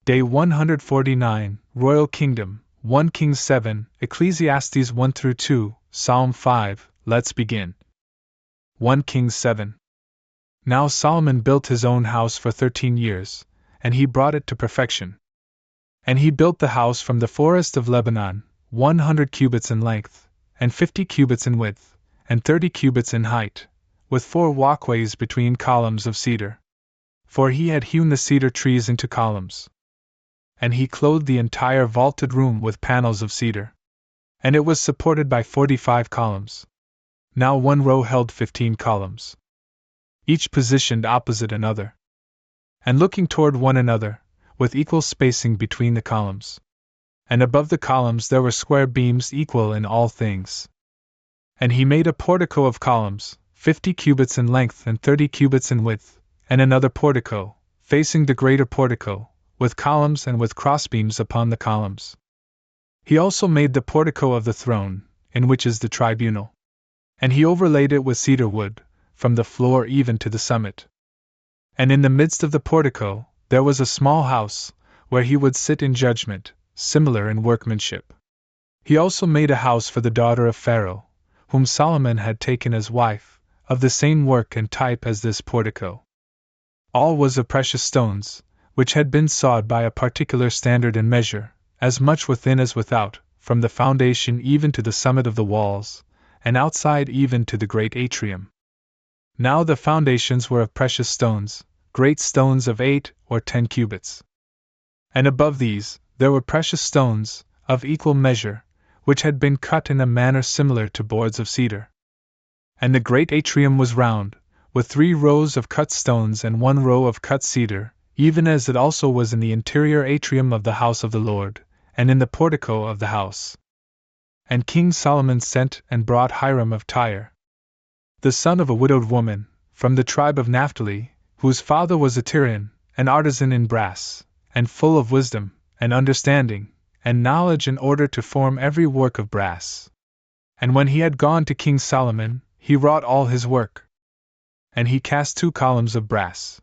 Day 149, Royal Kingdom, 1 Kings 7, Ecclesiastes 1-2, Psalm 5, let's begin. 1 Kings 7. Now Solomon built his own house for 13 years, and he brought it to perfection. And he built the house from the forest of Lebanon, 100 cubits in length, and 50 cubits in width, and 30 cubits in height, with 4 walkways between columns of cedar. For he had hewn the cedar trees into columns. And he clothed the entire vaulted room with panels of cedar. And it was supported by 45 columns. Now one row held 15 columns, each positioned opposite another, and looking toward one another, with equal spacing between the columns. And above the columns there were square beams equal in all things. And he made a portico of columns, 50 cubits in length and 30 cubits in width, and another portico, facing the greater portico, with columns and with crossbeams upon the columns. He also made the portico of the throne, in which is the tribunal. And he overlaid it with cedar wood, from the floor even to the summit. And in the midst of the portico, there was a small house, where he would sit in judgment, similar in workmanship. He also made a house for the daughter of Pharaoh, whom Solomon had taken as wife, of the same work and type as this portico. All was of precious stones, which had been sawed by a particular standard and measure, as much within as without, from the foundation even to the summit of the walls, and outside even to the great atrium. Now the foundations were of precious stones, great stones of 8 or 10 cubits. And above these, there were precious stones, of equal measure, which had been cut in a manner similar to boards of cedar. And the great atrium was round, with 3 rows of cut stones and 1 row of cut cedar, even as it also was in the interior atrium of the house of the Lord, and in the portico of the house. And King Solomon sent and brought Hiram of Tyre, the son of a widowed woman, from the tribe of Naphtali, whose father was a Tyrian, an artisan in brass, and full of wisdom, and understanding, and knowledge in order to form every work of brass. And when he had gone to King Solomon, he wrought all his work. And he cast 2 columns of brass.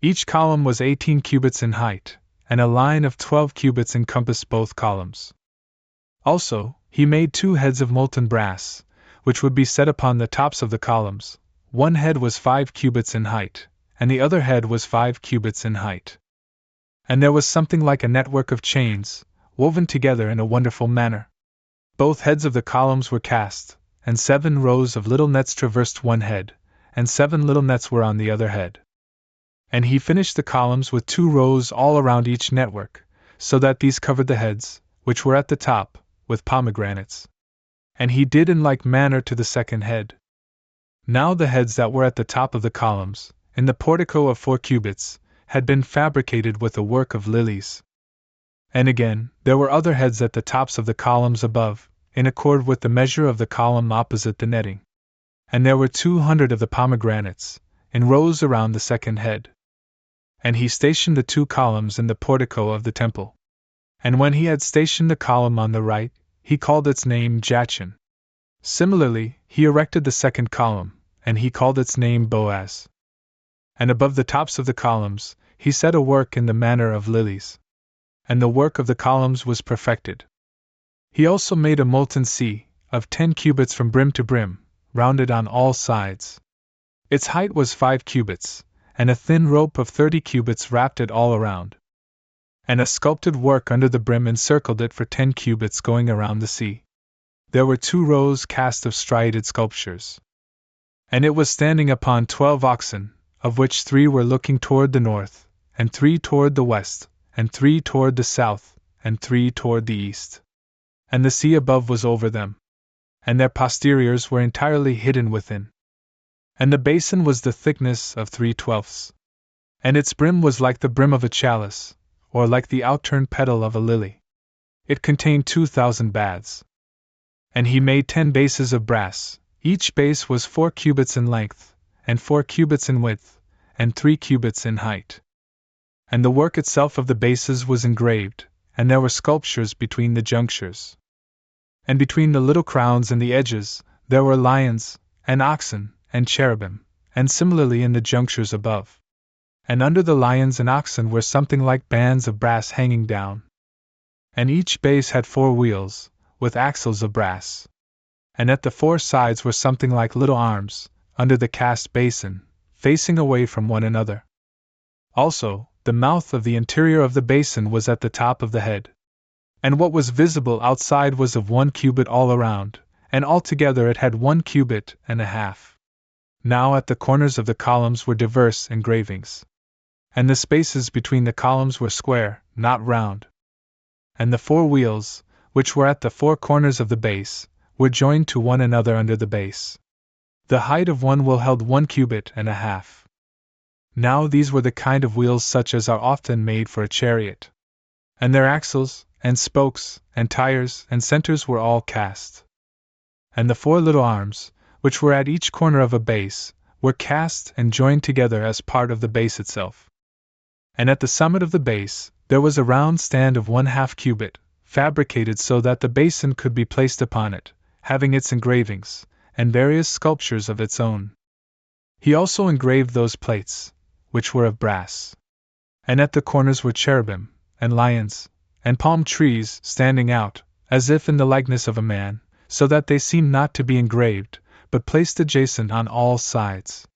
Each column was 18 cubits in height, and a line of 12 cubits encompassed both columns. Also, he made 2 heads of molten brass, which would be set upon the tops of the columns. One head was 5 cubits in height, and the other head was 5 cubits in height. And there was something like a network of chains, woven together in a wonderful manner. Both heads of the columns were cast, and 7 rows of little nets traversed one head, and 7 little nets were on the other head. And he finished the columns with 2 rows all around each network, so that these covered the heads, which were at the top, with pomegranates. And he did in like manner to the second head. Now the heads that were at the top of the columns, in the portico of 4 cubits, had been fabricated with a work of lilies. And again, there were other heads at the tops of the columns above, in accord with the measure of the column opposite the netting. And there were 200 of the pomegranates, in rows around the second head. And he stationed the 2 columns in the portico of the temple. And when he had stationed the column on the right, he called its name Jachin. Similarly, he erected the second column, and he called its name Boaz. And above the tops of the columns, he set a work in the manner of lilies. And the work of the columns was perfected. He also made a molten sea, of 10 cubits from brim to brim, rounded on all sides. Its height was 5 cubits, and a thin rope of 30 cubits wrapped it all around. And a sculpted work under the brim encircled it for 10 cubits going around the sea. There were 2 rows cast of striated sculptures. And it was standing upon 12 oxen, of which 3 were looking toward the north, and 3 toward the west, and 3 toward the south, and 3 toward the east. And the sea above was over them. And their posteriors were entirely hidden within. And the basin was the thickness of 3/12. And its brim was like the brim of a chalice, or like the outturned petal of a lily. It contained 2,000 baths. And he made 10 bases of brass, each base was 4 cubits in length, and 4 cubits in width, and 3 cubits in height. And the work itself of the bases was engraved, and there were sculptures between the junctures. And between the little crowns and the edges, there were lions, and oxen, and cherubim, and similarly in the junctures above. and under the lions and oxen were something like bands of brass hanging down. And each base had 4 wheels, with axles of brass. And at the 4 sides were something like little arms, under the cast basin, facing away from one another. Also, the mouth of the interior of the basin was at the top of the head. And what was visible outside was of 1 cubit all around, and altogether it had 1 cubit and a half. Now at the corners of the columns were diverse engravings. And the spaces between the columns were square, not round. And the 4 wheels, which were at the 4 corners of the base, were joined to one another under the base. The height of one wheel held 1 cubit and a half. Now these were the kind of wheels such as are often made for a chariot. And their axles, and spokes, and tires, and centers were all cast. And the 4 little arms, which were at each corner of a base, were cast and joined together as part of the base itself. And at the summit of the base, there was a round stand of 1/2 cubit, fabricated so that the basin could be placed upon it, having its engravings, and various sculptures of its own. He also engraved those plates, which were of brass. And at the corners were cherubim, and lions, and palm trees standing out, as if in the likeness of a man, so that they seemed not to be engraved, but placed adjacent on all sides.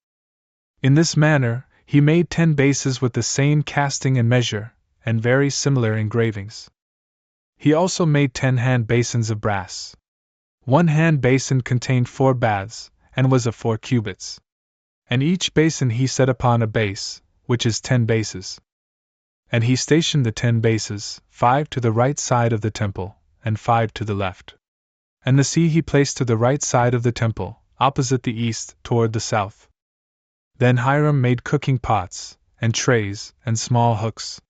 In this manner, he made 10 bases with the same casting and measure, and very similar engravings. He also made 10 hand basins of brass. 1 hand basin contained 4 baths, and was of 4 cubits. And each basin he set upon a base, which is 10 bases. And he stationed the 10 bases, 5 to the right side of the temple, and 5 to the left. And the sea he placed to the right side of the temple, opposite the east, toward the south. Then Hiram made cooking pots, and trays, and small hooks.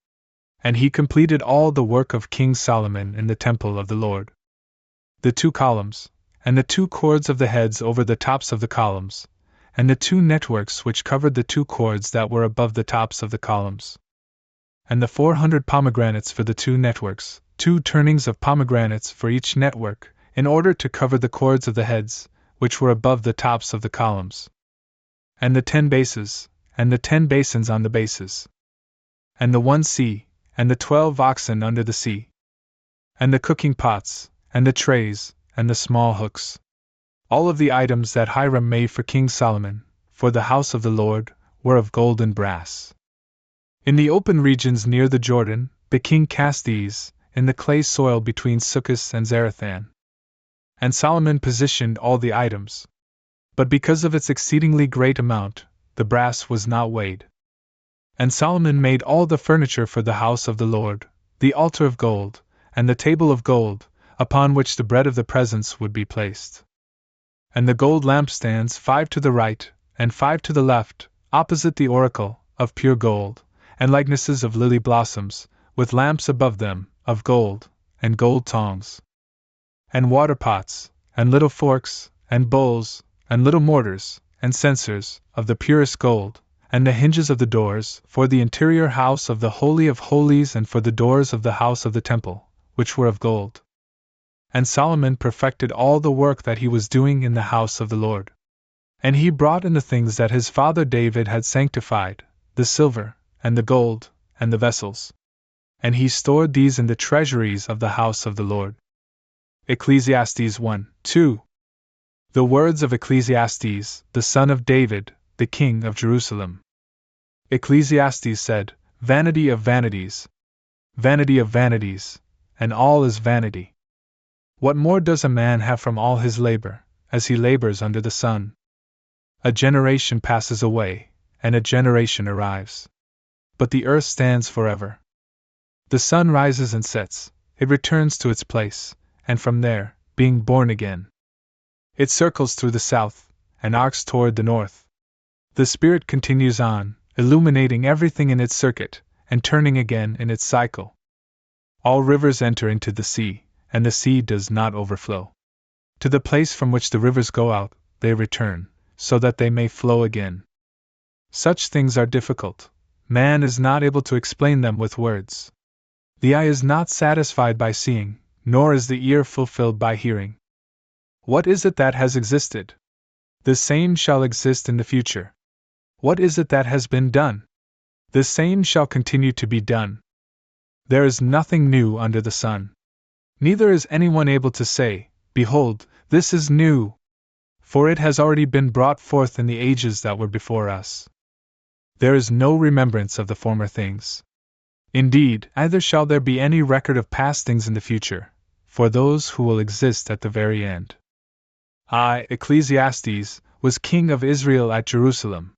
And he completed all the work of King Solomon in the temple of the Lord. The 2 columns, and the 2 cords of the heads over the tops of the columns, and the 2 networks which covered the 2 cords that were above the tops of the columns. And the 400 pomegranates for the 2 networks, 2 turnings of pomegranates for each network, in order to cover the cords of the heads, which were above the tops of the columns. And the 10 bases, and the 10 basins on the bases. And the 1 sea, and the 12 oxen under the sea. And the cooking pots, and the trays, and the small hooks. All of the items that Hiram made for King Solomon, for the house of the Lord, were of gold and brass. In the open regions near the Jordan, the king cast these, in the clay soil between Succoth and Zarethan. And Solomon positioned all the items. But because of its exceedingly great amount, the brass was not weighed. And Solomon made all the furniture for the house of the Lord, the altar of gold, and the table of gold, upon which the bread of the presence would be placed. And the gold lampstands 5 to the right, and 5 to the left, opposite the oracle, of pure gold, and likenesses of lily blossoms, with lamps above them, of gold, and gold tongs. And water pots, and little forks, and bowls, and little mortars, and censers, of the purest gold, and the hinges of the doors, for the interior house of the Holy of Holies and for the doors of the house of the temple, which were of gold. And Solomon perfected all the work that he was doing in the house of the Lord. And he brought in the things that his father David had sanctified, the silver, and the gold, and the vessels. And he stored these in the treasuries of the house of the Lord. Ecclesiastes 1:2. The words of Ecclesiastes, the son of David, the king of Jerusalem. Ecclesiastes said, Vanity of vanities, and all is vanity. What more does a man have from all his labor, as he labors under the sun? A generation passes away, and a generation arrives. But the earth stands forever. The sun rises and sets, it returns to its place, and from there, being born again, it circles through the south, and arcs toward the north. The Spirit continues on, illuminating everything in its circuit, and turning again in its cycle. All rivers enter into the sea, and the sea does not overflow. To the place from which the rivers go out, they return, so that they may flow again. Such things are difficult. Man is not able to explain them with words. The eye is not satisfied by seeing, nor is the ear fulfilled by hearing. What is it that has existed? The same shall exist in the future. What is it that has been done? The same shall continue to be done. There is nothing new under the sun. Neither is anyone able to say, Behold, this is new, for it has already been brought forth in the ages that were before us. There is no remembrance of the former things. Indeed, neither shall there be any record of past things in the future, for those who will exist at the very end. I, Ecclesiastes, was king of Israel at Jerusalem.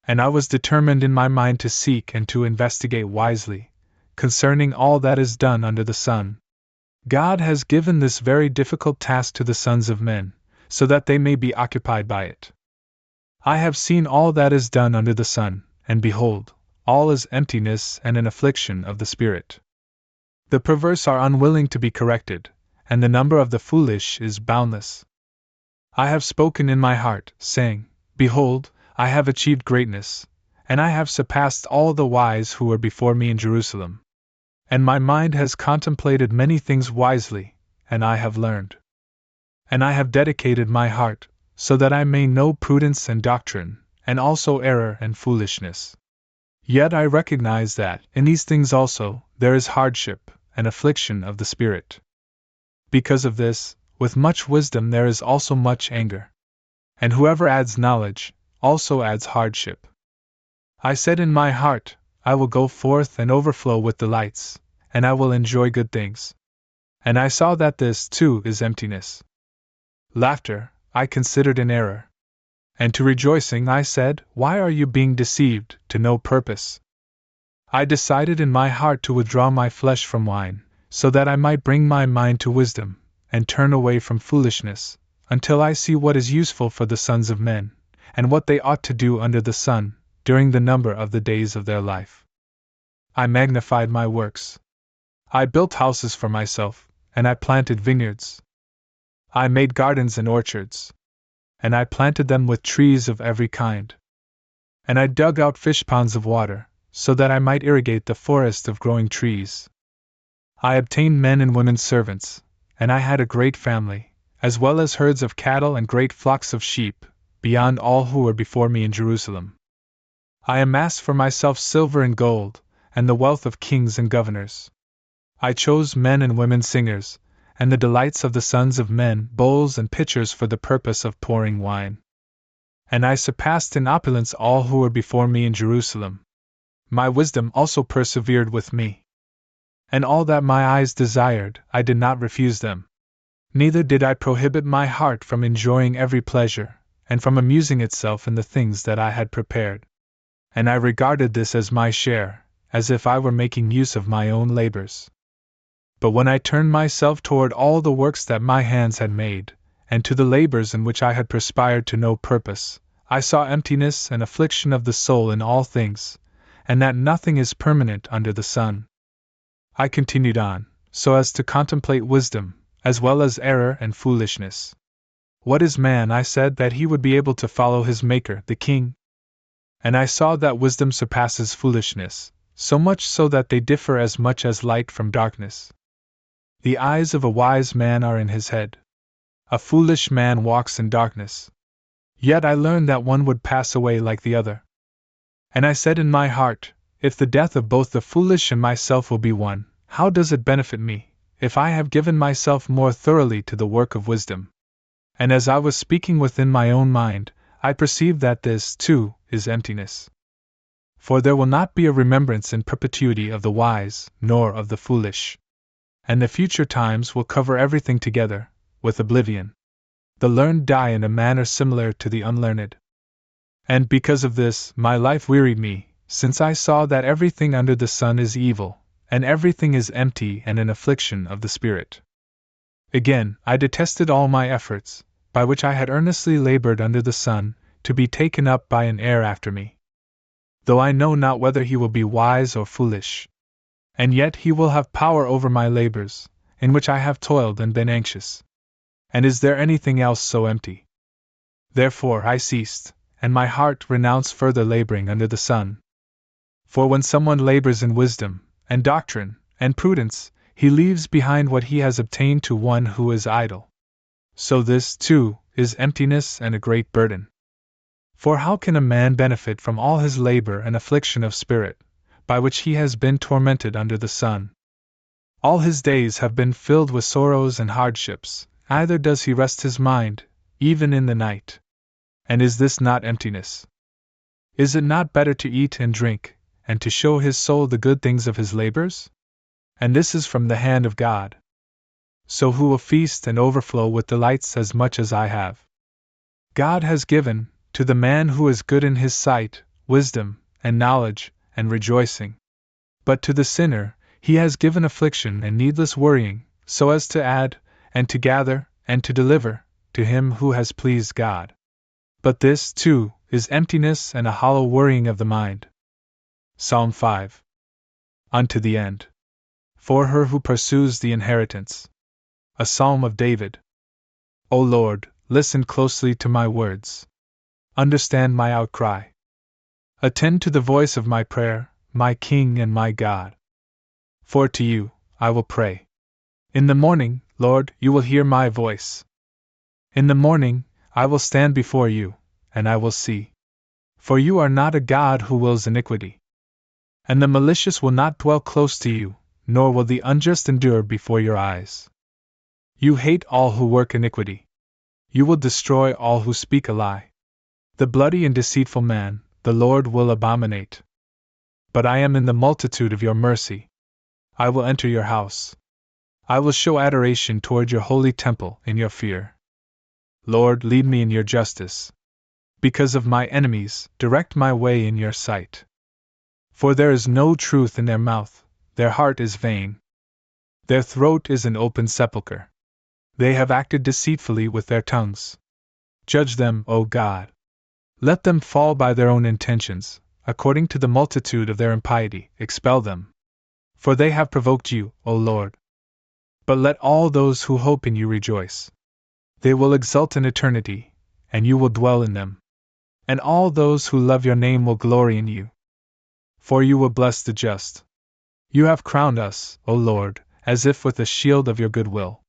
And I was determined in my mind to seek and to investigate wisely, concerning all that is done under the sun. God has given this very difficult task to the sons of men, so that they may be occupied by it. I have seen all that is done under the sun, and behold, all is emptiness and an affliction of the spirit. The perverse are unwilling to be corrected, and the number of the foolish is boundless. I have spoken in my heart, saying, Behold, I have achieved greatness, and I have surpassed all the wise who were before me in Jerusalem. And my mind has contemplated many things wisely, and I have learned. And I have dedicated my heart, so that I may know prudence and doctrine, and also error and foolishness. Yet I recognize that, in these things also, there is hardship and affliction of the spirit. Because of this, with much wisdom there is also much anger. And whoever adds knowledge, also adds hardship. I said in my heart, I will go forth and overflow with delights, and I will enjoy good things. And I saw that this, too, is emptiness. Laughter, I considered an error. And to rejoicing I said, Why are you being deceived, to no purpose? I decided in my heart to withdraw my flesh from wine, so that I might bring my mind to wisdom, and turn away from foolishness, until I see what is useful for the sons of men, and what they ought to do under the sun, during the number of the days of their life. I magnified my works. I built houses for myself, and I planted vineyards. I made gardens and orchards. And I planted them with trees of every kind. And I dug out fish ponds of water, so that I might irrigate the forest of growing trees. I obtained men and women servants, and I had a great family, as well as herds of cattle and great flocks of sheep, beyond all who were before me in Jerusalem. I amassed for myself silver and gold, and the wealth of kings and governors. I chose men and women singers, and the delights of the sons of men bowls and pitchers for the purpose of pouring wine. And I surpassed in opulence all who were before me in Jerusalem. My wisdom also persevered with me. And all that my eyes desired, I did not refuse them. Neither did I prohibit my heart from enjoying every pleasure, and from amusing itself in the things that I had prepared. And I regarded this as my share, as if I were making use of my own labors. But when I turned myself toward all the works that my hands had made, and to the labors in which I had perspired to no purpose, I saw emptiness and affliction of the soul in all things, and that nothing is permanent under the sun. I continued on, so as to contemplate wisdom, as well as error and foolishness. What is man, I said, that he would be able to follow his Maker, the King? And I saw that wisdom surpasses foolishness, so much so that they differ as much as light from darkness. The eyes of a wise man are in his head. A foolish man walks in darkness. Yet I learned that one would pass away like the other. And I said in my heart, if the death of both the foolish and myself will be one, how does it benefit me, if I have given myself more thoroughly to the work of wisdom? And as I was speaking within my own mind, I perceived that this, too, is emptiness. For there will not be a remembrance in perpetuity of the wise, nor of the foolish. And the future times will cover everything together, with oblivion. The learned die in a manner similar to the unlearned. And because of this, my life wearied me, since I saw that everything under the sun is evil, and everything is empty and an affliction of the spirit. Again, I detested all my efforts, by which I had earnestly labored under the sun, to be taken up by an heir after me. Though I know not whether he will be wise or foolish. And yet he will have power over my labors, in which I have toiled and been anxious. And is there anything else so empty? Therefore I ceased, and my heart renounced further laboring under the sun. For when someone labors in wisdom, and doctrine, and prudence, he leaves behind what he has obtained to one who is idle. So this, too, is emptiness and a great burden. For how can a man benefit from all his labor and affliction of spirit, by which he has been tormented under the sun? All his days have been filled with sorrows and hardships, neither does he rest his mind, even in the night. And is this not emptiness? Is it not better to eat and drink, and to show his soul the good things of his labors? And this is from the hand of God. So who will feast and overflow with delights as much as I have? God has given, to the man who is good in his sight, wisdom, and knowledge, and rejoicing. But to the sinner, he has given affliction and needless worrying, so as to add, and to gather, and to deliver, to him who has pleased God. But this, too, is emptiness and a hollow worrying of the mind. Psalm 5. Unto the end. For her who pursues the inheritance. A psalm of David. O Lord, listen closely to my words. Understand my outcry. Attend to the voice of my prayer, my King and my God. For to you, I will pray. In the morning, Lord, you will hear my voice. In the morning, I will stand before you, and I will see. For you are not a God who wills iniquity. And the malicious will not dwell close to you, nor will the unjust endure before your eyes. You hate all who work iniquity. You will destroy all who speak a lie. The bloody and deceitful man, the Lord will abominate. But I am in the multitude of your mercy. I will enter your house. I will show adoration toward your holy temple in your fear. Lord, lead me in your justice. Because of my enemies, direct my way in your sight. For there is no truth in their mouth, their heart is vain. Their throat is an open sepulchre. They have acted deceitfully with their tongues. Judge them, O God. Let them fall by their own intentions, according to the multitude of their impiety, expel them. For they have provoked you, O Lord. But let all those who hope in you rejoice. They will exult in eternity, and you will dwell in them. And all those who love your name will glory in you. For you will bless the just. You have crowned us, O Lord, as if with the shield of your goodwill.